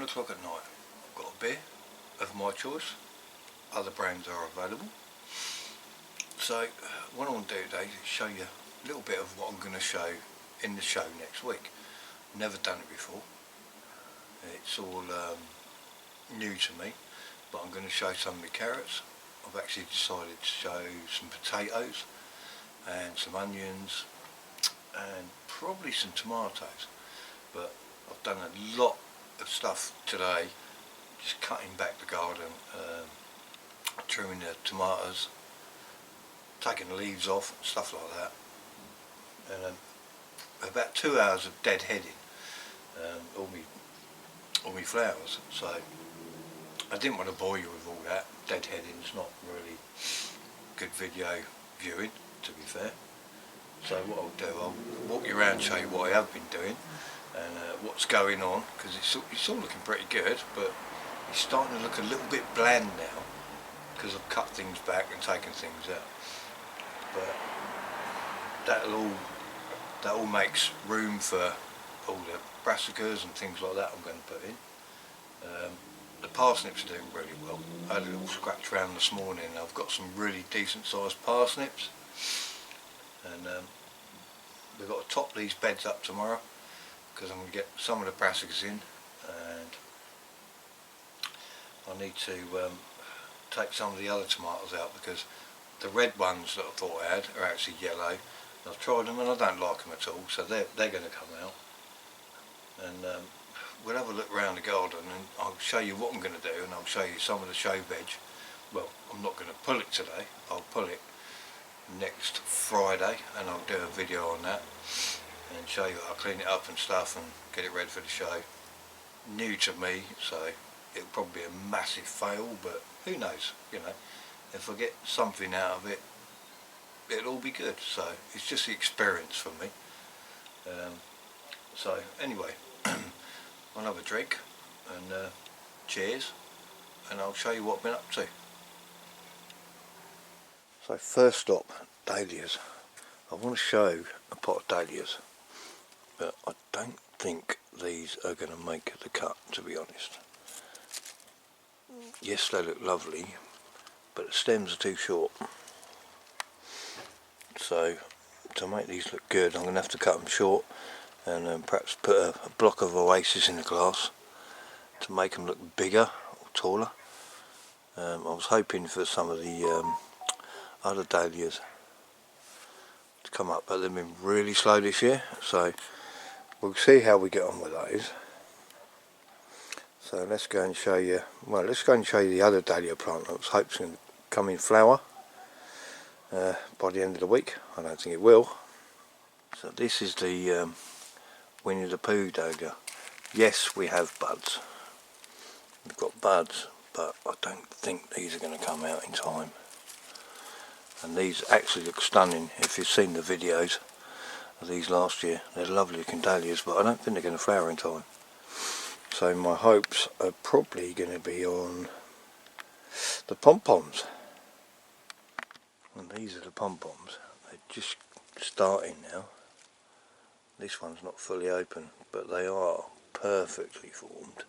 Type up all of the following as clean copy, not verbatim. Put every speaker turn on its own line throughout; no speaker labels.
o'clock at night. I've got a beer of my choice. Other brands are available. So what I want to do today is show you a little bit of what I'm going to show in the show next week. Never done it before. It's all new to me, but I'm going to show some of the carrots. I've actually decided to show some potatoes and some onions and probably some tomatoes, but I've done a lot of stuff today, just cutting back the garden, trimming the tomatoes, taking the leaves off, stuff like that, and about 2 hours of deadheading all my flowers. So I didn't want to bore you with all that. Deadheading's not really good video viewing, to be fair. So what I'll do, I'll walk you around and show you what I have been doing and what's going on, because it's all looking pretty good, but it's starting to look a little bit bland now because I've cut things back and taken things out. But that all makes room for all the brassicas and things like that I'm going to put in. The parsnips are doing really well. I had a little scratch around this morning and I've got some really decent sized parsnips, and we've got to top these beds up tomorrow because I'm going to get some of the brassicas in, and I need to take some of the other tomatoes out because the red ones that I thought I had are actually yellow. I've tried them and I don't like them at all, so they're going to come out. And we'll have a look around the garden and I'll show you what I'm going to do, and I'll show you some of the show veg. Well, I'm not going to pull it today, I'll pull it next Friday and I'll do a video on that and show you how I clean it up and stuff and get it ready for the show. New to me, so it'll probably be a massive fail, but who knows, you know, if I get something out of it, it'll all be good. So it's just the experience for me. So anyway, I'll have a drink and cheers, and I'll show you what I've been up to. So first stop, dahlias. I want to show a pot of dahlias, but I don't think these are going to make the cut, to be honest. Yes, they look lovely, but the stems are too short. So to make these look good, I'm going to have to cut them short and perhaps put a block of Oasis in the glass to make them look bigger or taller. I was hoping for some of the other dahlias to come up, but they've been really slow this year, so we'll see how we get on with those. So let's go and show you, well, let's go and show you the other dahlia plant that I was hoping to come in flower by the end of the week. I don't think it will. So this is the Winnie the Pooh dahlia. Yes, we have buds. We've got buds, but I don't think these are going to come out in time. And these actually look stunning. If you've seen the videos of these last year, they're lovely looking dahlias, but I don't think they're going to flower in time. So my hopes are probably going to be on the pom-poms. And these are the pom-poms. They're just starting now. This one's not fully open, but they are perfectly formed.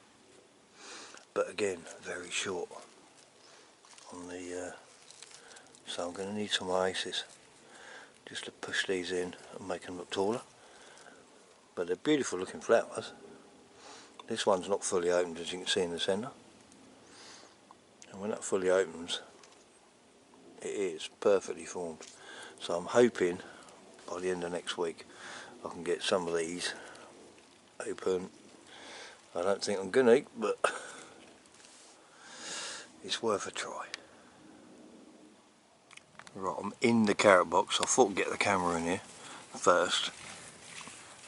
But again, very short on the so I'm going to need some Oasis just to push these in and make them look taller. But they're beautiful looking flowers. This one's not fully opened, as you can see in the centre. And when that fully opens, it is perfectly formed. So I'm hoping by the end of next week I can get some of these open. I don't think I'm going to eat, but it's worth a try. Right, I'm in the carrot box. I thought I'd get the camera in here first.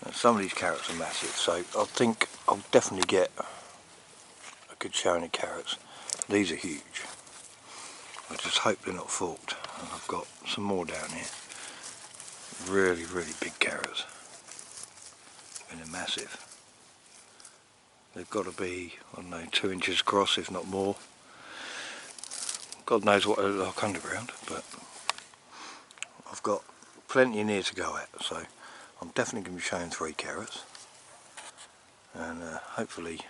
And some of these carrots are massive, so I think I'll definitely get a good showing of carrots. These are huge. I just hope they're not forked. And I've got some more down here. Really, really big carrots. And they're massive. They've got to be, I don't know, 2 inches across, if not more. God knows what they look like underground, but I've got plenty in here to go at, so I'm definitely going to be showing 3 carrots, and hopefully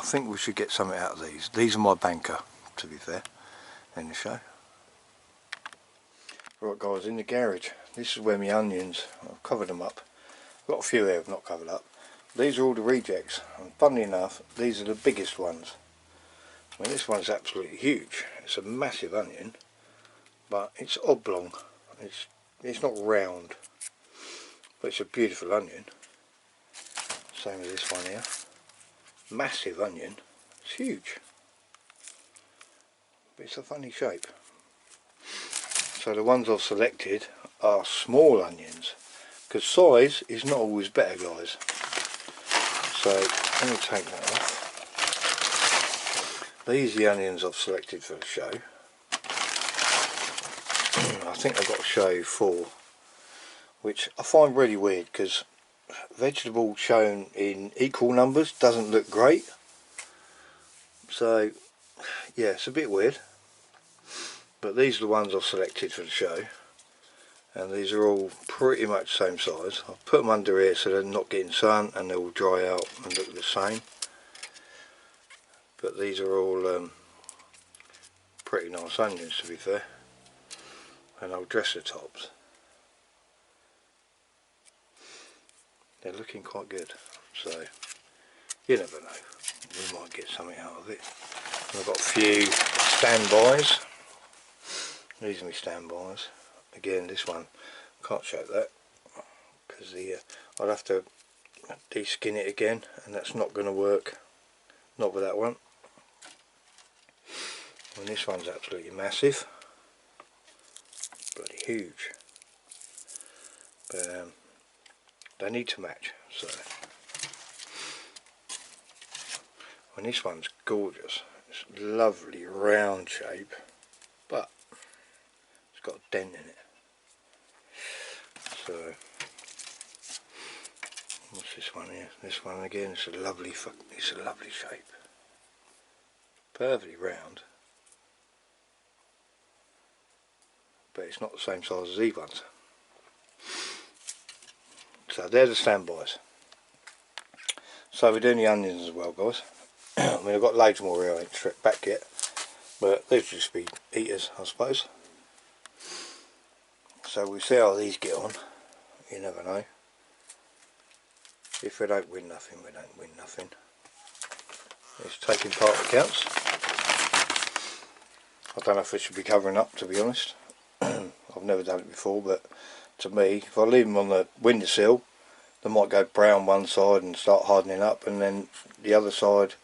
I think we should get something out of these. These are my banker, to be fair, in the show. Right guys, in the garage, this is where my onions, I've covered them up. I've got a few here I've not covered up. These are all the rejects, and funnily enough, these are the biggest ones. I mean, this one's absolutely huge. It's a massive onion, but it's oblong. It's not round, but it's a beautiful onion. Same as this one here. Massive onion. It's huge, but it's a funny shape. So the ones I've selected are small onions, because size is not always better, guys. So let me take that off. These are the onions I've selected for the show. I think I've got to show 4, which I find really weird, because vegetable shown in equal numbers doesn't look great. So yeah, it's a bit weird. But these are the ones I've selected for the show, and these are all pretty much the same size. I've put them under here so they're not getting sun and they will dry out and look the same. But these are all pretty nice onions, to be fair, and I'll dress the tops. They're looking quite good, so you never know, we might get something out of it. And I've got a few standbys. These are my standbys. Again, this one, can't show that because I'll have to de-skin it again, and that's not going to work, not with that one. And this one's absolutely massive, bloody huge, but they need to match. So, and this one's gorgeous. It's a lovely round shape, but it's got a dent in it. So what's this one here? This one again, it's a lovely shape, perfectly round, but it's not the same size as these ones. So they're the standbys. So we're doing the onions as well, guys. I mean, I've got loads more here I ain't stripped back yet, but these will just be eaters, I suppose. So we'll see how these get on. You never know. If we don't win nothing, we don't win nothing. It's taking part that counts. I don't know if I should be covering up, to be honest. I've never done it before, but to me, if I leave them on the windowsill, they might go brown one side and start hardening up, and then the other side,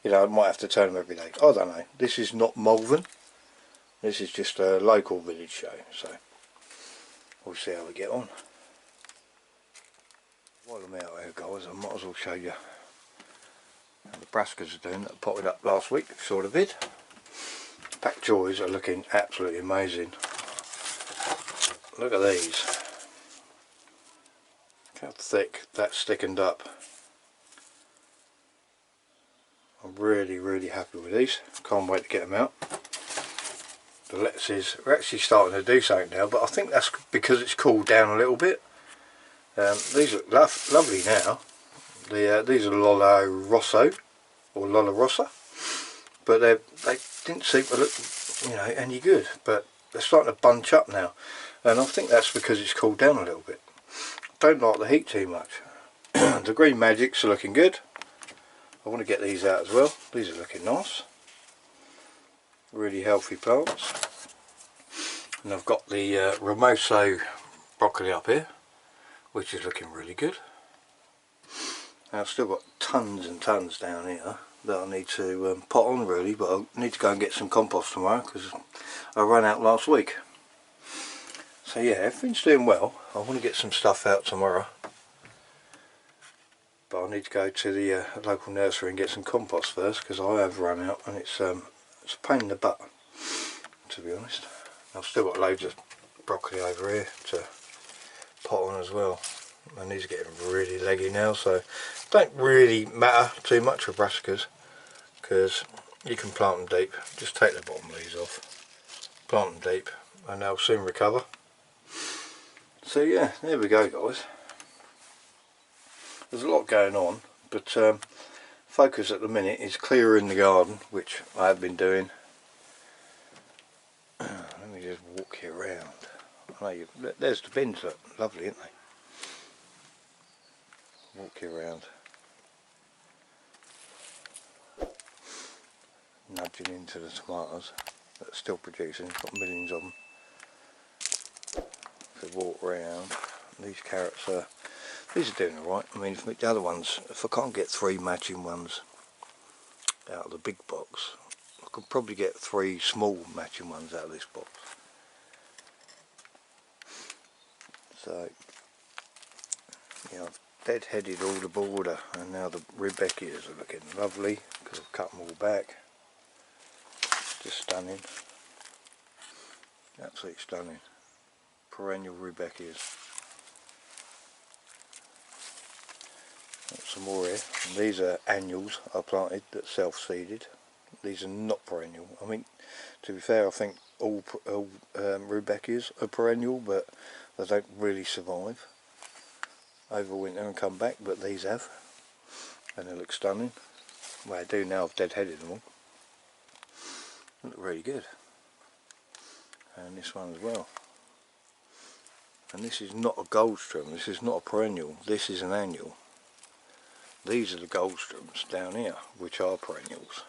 you know, I might have to turn them every day. I don't know. This is not Malvern. This is just a local village show, so we'll see how we get on. While I'm out here, guys, I might as well show you how the brassicas are doing that potted up last week. Saw the vid. Pak Choys are looking absolutely amazing. Look at these. Look how thick that's thickened up. I'm really happy with these. Can't wait to get them out. The lettuces are actually starting to do something now, but I think that's because it's cooled down a little bit. These look lovely now. These are Lollo Rosso, or Lolla Rossa, but they didn't seem to look, you know, any good. But they're starting to bunch up now, and I think that's because it's cooled down a little bit. Don't like the heat too much. The Green Magics are looking good. I want to get these out as well. These are looking nice. Really healthy plants. And I've got the Ramoso broccoli up here, which is looking really good. And I've still got tons and tons down here that I need to pot on really, but I need to go and get some compost tomorrow because I ran out last week. So yeah, everything's doing well. I want to get some stuff out tomorrow, but I need to go to the local nursery and get some compost first because I have run out, and it's a pain in the butt, to be honest. I've still got loads of broccoli over here to pot on as well, and these are getting really leggy now, so don't really matter too much with brassicas because you can plant them deep. Just take the bottom leaves off, plant them deep, and they'll soon recover. So yeah, there we go, guys. There's a lot going on, but focus at the minute is clearing the garden, which I have been doing. Let me just walk you around. I know there's the bins, look, lovely, aren't they? Walk you around. Nudging into the tomatoes that are still producing, it's got millions of them. So walk around. These carrots are, these are doing alright. I mean, the other ones, if I can't get 3 matching ones out of the big box, I could probably get 3 small matching ones out of this box. So, yeah, I've deadheaded all the border, and now the Rudbeckias are looking lovely because I've cut them all back. Just stunning, absolutely stunning. Perennial Rudbeckias. Some more here. And these are annuals I planted that self-seeded. These are not perennial. I mean, to be fair, I think all Rudbeckias are perennial, but they don't really survive over winter and come back. But these have, and they look stunning. Well, I do now. I've deadheaded them all. They look really good. And this one as well. And this is not a Goldstrum. This is not a perennial. This is an annual. These are the Goldstrums down here, which are perennials.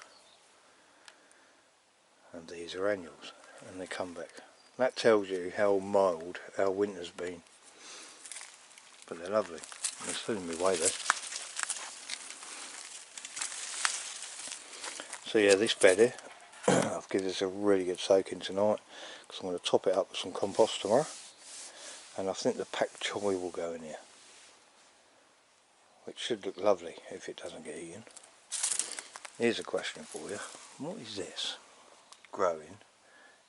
And these are annuals, and they come back. That tells you how mild our winter's been. But they're lovely. They're still in my way there. So yeah, this bed here, I've given this a really good soaking tonight, because I'm going to top it up with some compost tomorrow. And I think the pak choi will go in here, which should look lovely if it doesn't get eaten. Here's a question for you. What is this growing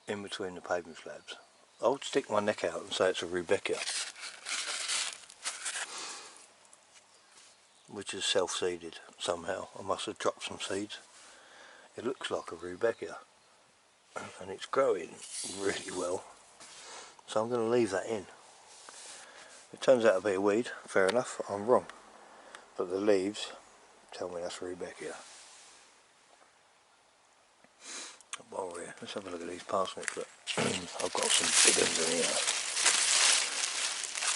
in between the pavement slabs? I would stick my neck out and say it's a Rudbeckia, which is self-seeded somehow. I must have dropped some seeds. It looks like a Rudbeckia, and it's growing really well, so I'm going to leave that in. It turns out to be a weed, fair enough, I'm wrong, but the leaves tell me that's Rudbeckia. While we're here, let's have a look at these parsnips. Look, I've got some big ones in here.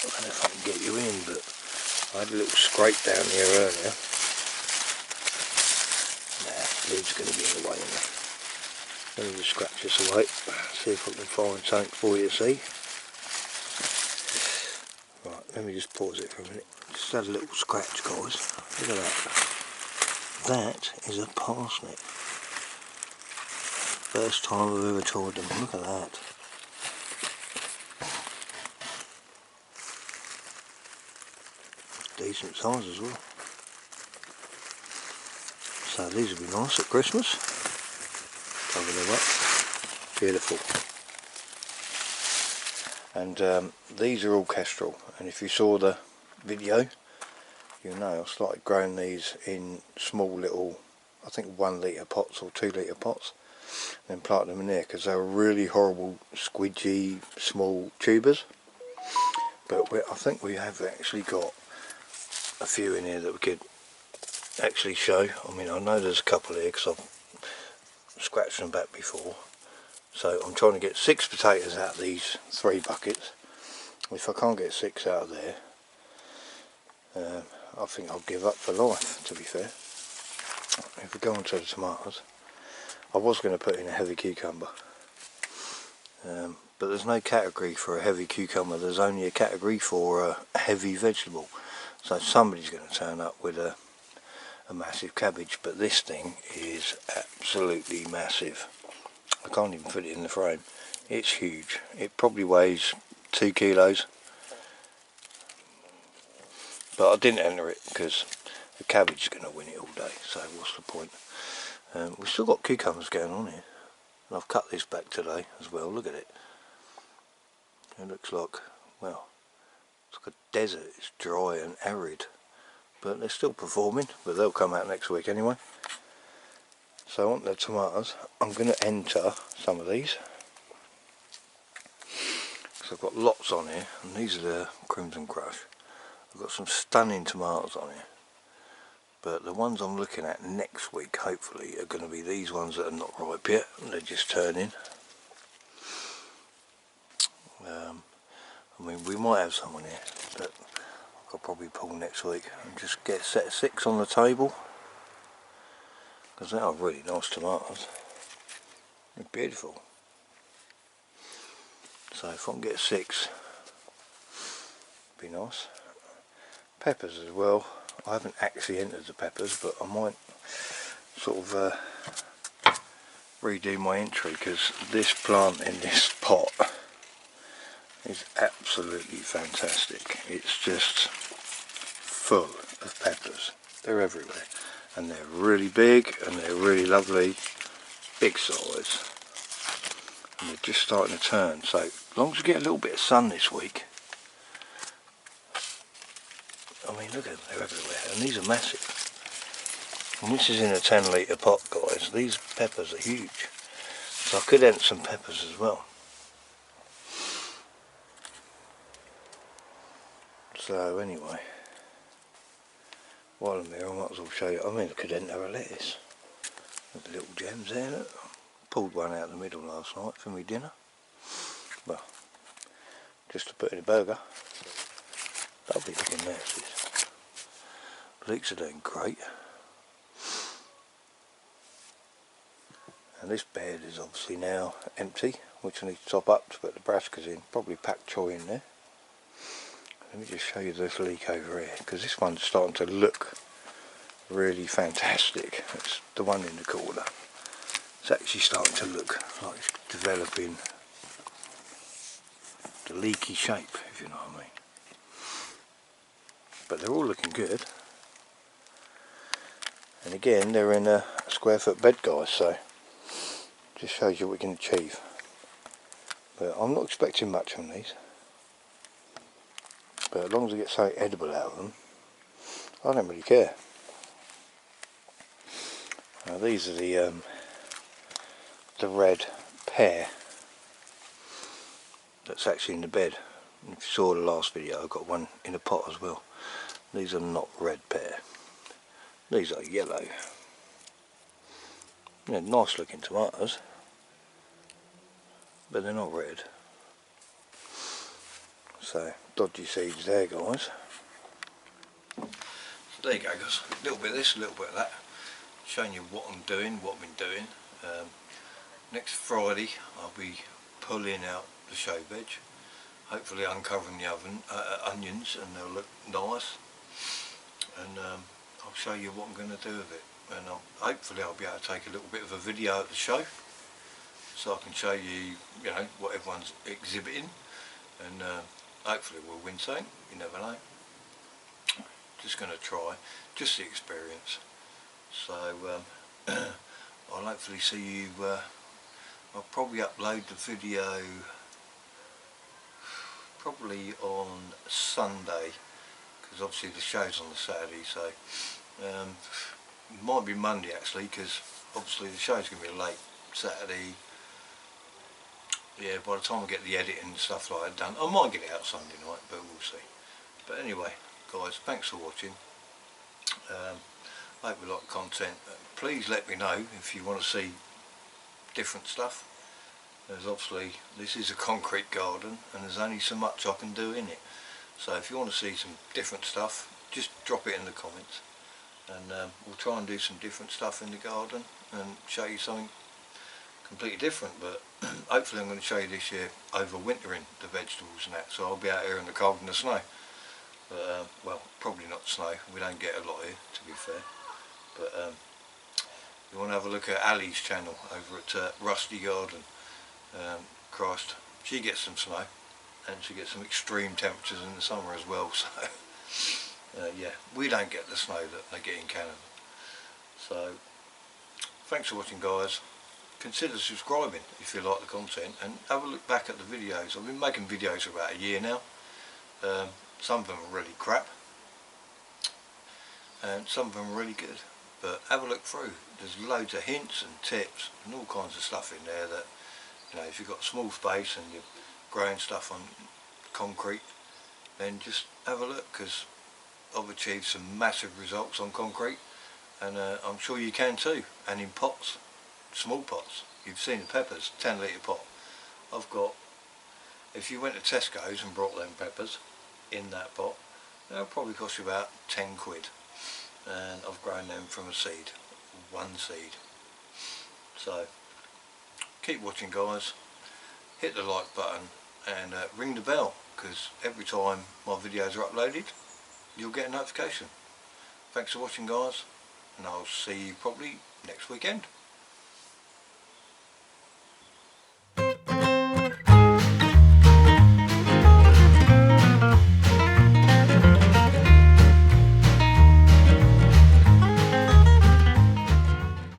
I don't know if I can get you in, but I had a little scrape down here earlier. Nah, leaves are going to be in the way now. Let me just scratch this away, see if I can find something for you to see. Right, let me just pause it for a minute. Just had a little scratch, guys. Look at that. That is a parsnip. First time I've ever tried them. Look at that. Decent size as well. So these will be nice at Christmas. Cover them up. Beautiful. And these are all kestrel. And if you saw the video, you know I started growing these in small little, I think 1 litre pots or 2 litre pots. Then plant them in there because they were really horrible, squidgy, small tubers. But I think we have actually got a few in here that we could actually show. I mean, I know there's a couple here because I've scratched them back before. So I'm trying to get 6 potatoes out of these 3 buckets. If I can't get 6 out of there, I think I'll give up for life, to be fair. If we go on to the tomatoes, I was going to put in a heavy cucumber, but there's no category for a heavy cucumber. There's only a category for a heavy vegetable. So somebody's going to turn up with a massive cabbage, but this thing is absolutely massive. I can't even put it in the frame. It's huge. It probably weighs 2 kilos, but I didn't enter it because the cabbage is going to win it all day, so what's the point? We've still got cucumbers going on here, and I've cut this back today as well. Look at it. It looks like, well, it's like a desert. It's dry and arid, but they're still performing, but they'll come out next week anyway. So on the tomatoes, I'm going to enter some of these, because I've got lots on here, and these are the Crimson Crush. I've got some stunning tomatoes on here. But the ones I'm looking at next week, hopefully, are going to be these ones that are not ripe yet. They're just turning. I mean, we might have someone here that I'll probably pull next week and just get a set of 6 on the table, because they are really nice tomatoes. They're beautiful. So if I can get 6, it'd be nice. Peppers as well. I haven't actually entered the peppers, but I might sort of redo my entry, because this plant in this pot is absolutely fantastic. It's just full of peppers. They're everywhere, and they're really big and they're really lovely, big size, and they're just starting to turn. So as long as we get a little bit of sun this week, I mean, look at them, they're everywhere, and these are massive. And this is in a 10 litre pot, guys. These peppers are huge, so I could enter some peppers as well. So anyway, while I'm here, I might as well show you. I mean, I could enter a lettuce. There's the little gems there. Look. Pulled one out of the middle last night for my dinner. Well, just to put in a burger. Lovely looking lettuces. Leeks are doing great. And this bed is obviously now empty, which I need to top up to put the brassicas in. Probably pak choi in there. Let me just show you this leek over here, because this one's starting to look really fantastic. It's the one in the corner. It's actually starting to look like it's developing the leaky shape, if you know what I mean. But they're all looking good. And again, they're in a square foot bed, guys, so just shows you what we can achieve. But I'm not expecting much on these. But as long as I get something edible out of them, I don't really care. Now these are the red pear that's actually in the bed. If you saw the last video, I've got one in a pot as well. These are not red pear. These are yellow. Yeah, nice looking tomatoes, but they're not red. So, dodgy seeds there, guys. So there you go, guys. A little bit of this, a little bit of that. Showing you what I'm doing, what I've been doing. Next Friday, I'll be pulling out the show veg. Hopefully uncovering the onions, and they'll look nice. And I'll show you what I'm going to do with it. And hopefully I'll be able to take a little bit of a video at the show, so I can show you, you know, what everyone's exhibiting. And hopefully we'll win something, you never know. Just going to try, just the experience. So I'll hopefully see you, I'll probably upload the video probably on Sunday, because obviously the show's on the Saturday, so it might be Monday actually, because obviously the show's going to be late Saturday. Yeah, by the time I get the editing and stuff like that done, I might get it out Sunday night, but we'll see. But anyway, guys, thanks for watching. I hope you like the content. Please let me know if you want to see different stuff. There's obviously, this is a concrete garden, and there's only so much I can do in it. So if you want to see some different stuff, just drop it in the comments, and we'll try and do some different stuff in the garden and show you something completely different. But hopefully I'm going to show you this year overwintering the vegetables and that, so I'll be out here in the cold and the snow. But well, probably not snow, we don't get a lot here, to be fair. But you want to have a look at Ali's channel over at Rusty Garden. Christ, she gets some snow, and she gets some extreme temperatures in the summer as well, so yeah, we don't get the snow that they get in Canada. So thanks for watching, guys. Consider subscribing if you like the content, and have a look back at the videos. I've been making videos for about a year now. Some of them are really crap, and some of them are really good, but have a look through. There's loads of hints and tips and all kinds of stuff in there that, you know, if you've got a small space and you're growing stuff on concrete, then just have a look, because I've achieved some massive results on concrete, and I'm sure you can too, and in pots, small pots. You've seen the peppers, 10 litre pot. I've got, if you went to Tesco's and brought them peppers in that pot, they'll probably cost you about 10 quid, and I've grown them from a seed, one seed. So keep watching guys, hit the like button and ring the bell, because every time my videos are uploaded you'll get a notification. Thanks for watching guys, and I'll see you probably next weekend.